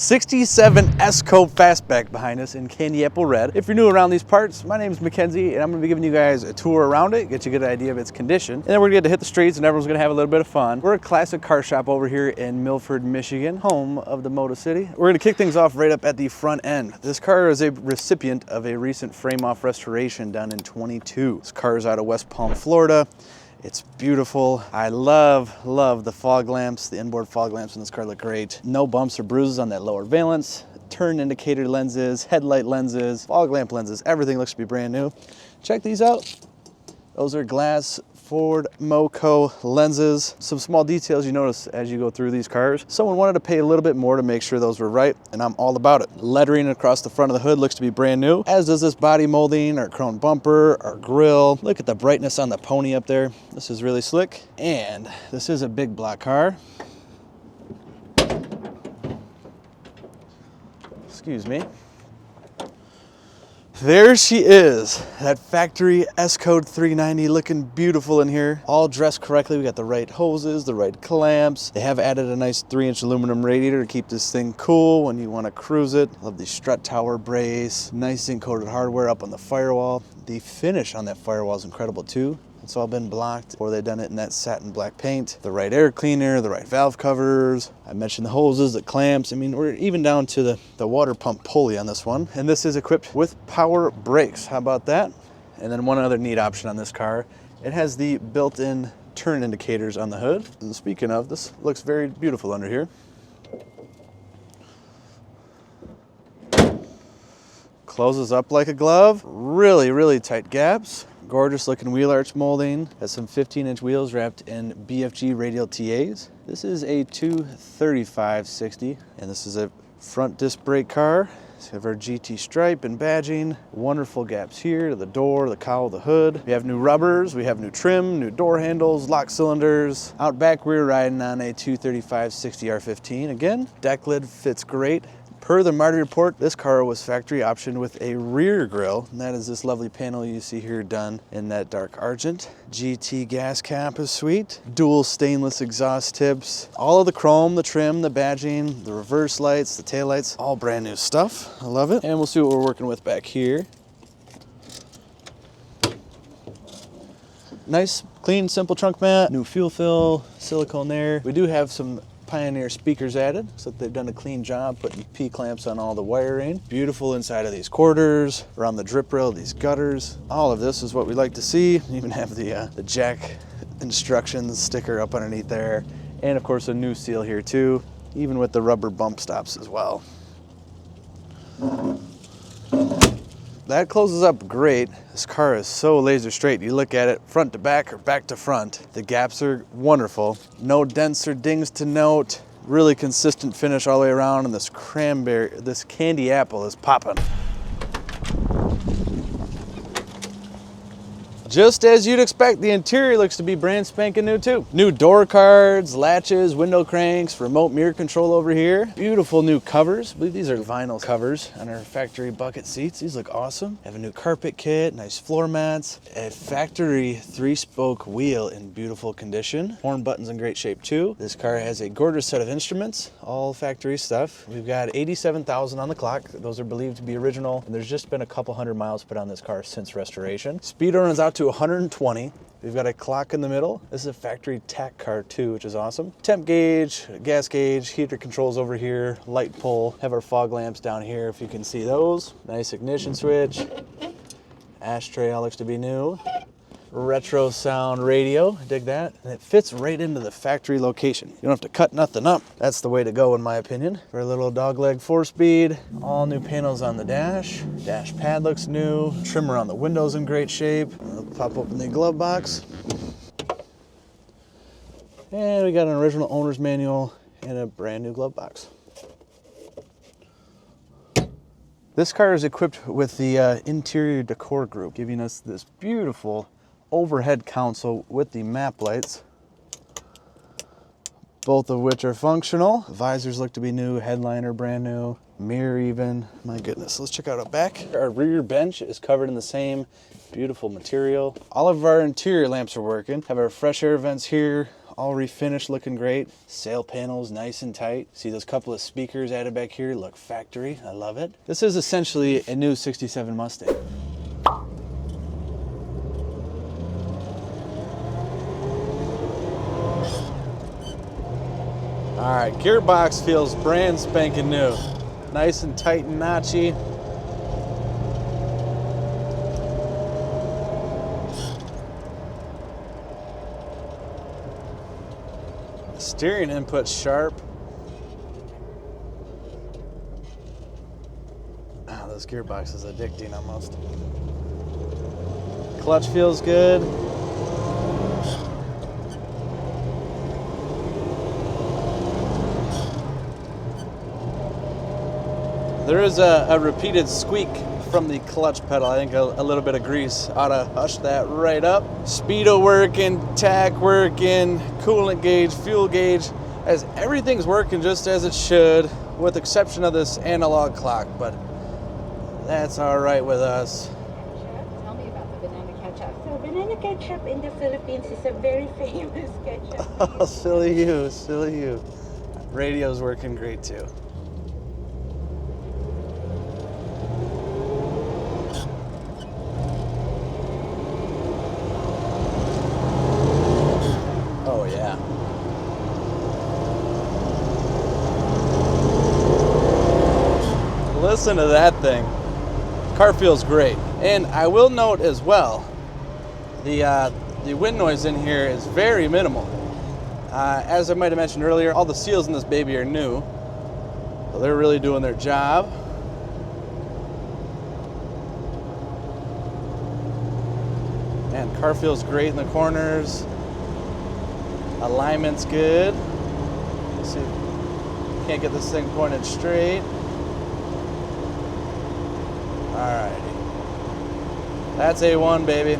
67 S-Cope Fastback behind us in candy apple red. If you're new around these parts, my name is Mackenzie and I'm gonna be giving you guys a tour around it, get you a good idea of its condition. And then we're gonna get to hit the streets and everyone's gonna have a little bit of fun. We're a classic car shop over here in Milford, Michigan, home of the Motor City. We're gonna kick things off right up at the front end. This car is a recipient of a recent frame-off restoration done in 22. This car is out of West Palm, Florida. It's beautiful. I love the fog lamps. The inboard fog lamps in this car look great. No bumps or bruises on that lower valence. Turn indicator lenses, headlight lenses, fog lamp lenses. Everything looks to be brand new. Check these out. Those are glass Ford Moco lenses. Some small details you notice as you go through these cars. Someone wanted to pay a little bit more to make sure those were right, and I'm all about it. Lettering across the front of the hood looks to be brand new, as does this body molding, our chrome bumper, our grille. Look at the brightness on the pony up there. This is really slick, and this is a big block car. Excuse me. There she is, that factory S-Code 390, looking beautiful in here. All dressed correctly. We got the right hoses, the right clamps. They have added a nice 3-inch aluminum radiator to keep this thing cool when you want to cruise it. Love the strut tower brace, nice zinc coated hardware up on the firewall. The finish on that firewall is incredible too. It's all been blocked before they've done it in that satin black paint. The right air cleaner, the right valve covers. I mentioned the hoses, the clamps. I mean, we're even down to the water pump pulley on this one. And this is equipped with power brakes. How about that? And then one other neat option on this car. It has the built-in turn indicators on the hood. And speaking of, this looks very beautiful under here. Closes up like a glove. Really tight gaps. Gorgeous looking wheel arch molding. Has some 15-inch wheels wrapped in BFG radial TAs. This is a 235/60, and this is a front disc brake car. So we have our GT stripe and badging. Wonderful gaps here to the door, the cowl, the hood. We have new rubbers, we have new trim, new door handles, lock cylinders. Out back, we're riding on a 235/60 R15. Again, deck lid fits great. Per the Marty report, this car was factory optioned with a rear grille, and that is this lovely panel you see here done in that dark argent. GT gas cap is sweet. Dual stainless exhaust tips. All of the chrome, the trim, the badging, the reverse lights, the tail lights, all brand new stuff. I love it. And we'll see what we're working with back here. Nice, clean, simple trunk mat. New fuel fill, silicone there. We do have some Pioneer speakers added, so they've done a clean job putting P-clamps on all the wiring. Beautiful inside of these quarters, around the drip rail, these gutters. All of this is what we like to see. We even have the jack instructions sticker up underneath there. And of course a new seal here too, even with the rubber bump stops as well. That closes up great. This car is so laser straight. You look at it front to back or back to front. The gaps are wonderful. No dents or dings to note. Really consistent finish all the way around, and this candy apple is popping. Just as you'd expect, the interior looks to be brand spanking new too. New door cards, latches, window cranks, remote mirror control over here. Beautiful new covers. I believe these are vinyl covers on our factory bucket seats. These look awesome. Have a new carpet kit, nice floor mats, a factory 3-spoke wheel in beautiful condition. Horn buttons in great shape too. This car has a gorgeous set of instruments, all factory stuff. We've got 87,000 on the clock. Those are believed to be original, and there's just been a couple hundred miles put on this car since restoration. Speedo runs out to 120. We've got a clock in the middle. This is a factory tack car too, which is awesome. Temp gauge, gas gauge, heater controls over here, light pull. Have our fog lamps down here if you can see those. Nice ignition switch. Ashtray all looks to be new. Retro sound radio, dig that. And it fits right into the factory location. You don't have to cut nothing up. That's the way to go in my opinion. For a little dogleg 4-speed, all new panels on the dash. Dash pad looks new. Trimmer on the windows in great shape. I'll pop open the glove box. And we got an original owner's manual and a brand new glove box. This car is equipped with the interior decor group, giving us this beautiful overhead console with the map lights, both of which are functional. Visors look to be new, headliner brand new, mirror even. My goodness, let's check out our back. Our rear bench is covered in the same beautiful material. All of our interior lamps are working. Have our fresh air vents here, all refinished, looking great. Sail panels nice and tight. See those couple of speakers added back here, look factory, I love it. This is essentially a new 67 Mustang. All right, gearbox feels brand spanking new. Nice and tight and notchy. Steering input sharp. Ah, this gearbox is addicting almost. Clutch feels good. There is a repeated squeak from the clutch pedal. I think a little bit of grease ought to hush that right up. Speedo working, tach working, coolant gauge, fuel gauge, as everything's working just as it should, with exception of this analog clock, but that's all right with us. Tell me about the banana ketchup. So banana ketchup in the Philippines is a very famous ketchup. Oh, silly you, silly you. Radio's working great too. Oh yeah. Listen to that thing. Car feels great. And I will note as well, the wind noise in here is very minimal. As I might have mentioned earlier, all the seals in this baby are new. So they're really doing their job. Man, car feels great in the corners. Alignment's good. Let's see, can't get this thing pointed straight. Alrighty. That's A1, baby.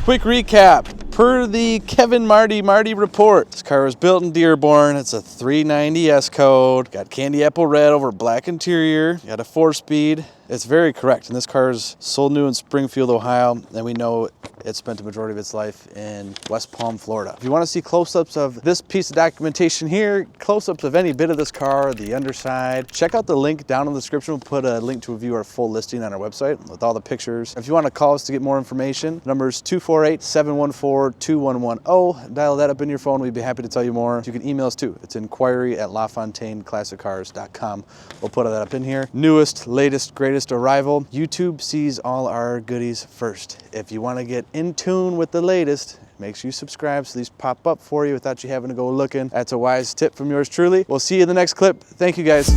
Quick recap. Per the Kevin Marty report, this car was built in Dearborn. It's a 390S code. Got candy apple red over black interior. Got a 4-speed. It's very correct. And this car is sold new in Springfield, Ohio. And we know it spent the majority of its life in West Palm, Florida. If you want to see close-ups of this piece of documentation here, close-ups of any bit of this car, the underside, check out the link down in the description. We'll put a link to view our full listing on our website with all the pictures. If you want to call us to get more information, the number is 248-714-2110. Dial that up in your phone. We'd be happy to tell you more. You can email us too. It's inquiry@lafontaineclassiccars.com. We'll put that up in here. Newest, latest, greatest arrival. YouTube sees all our goodies first. If you want to get in tune with the latest, make sure you subscribe so these pop up for you without you having to go looking. That's a wise tip from yours truly. We'll see you in the next clip. Thank you guys.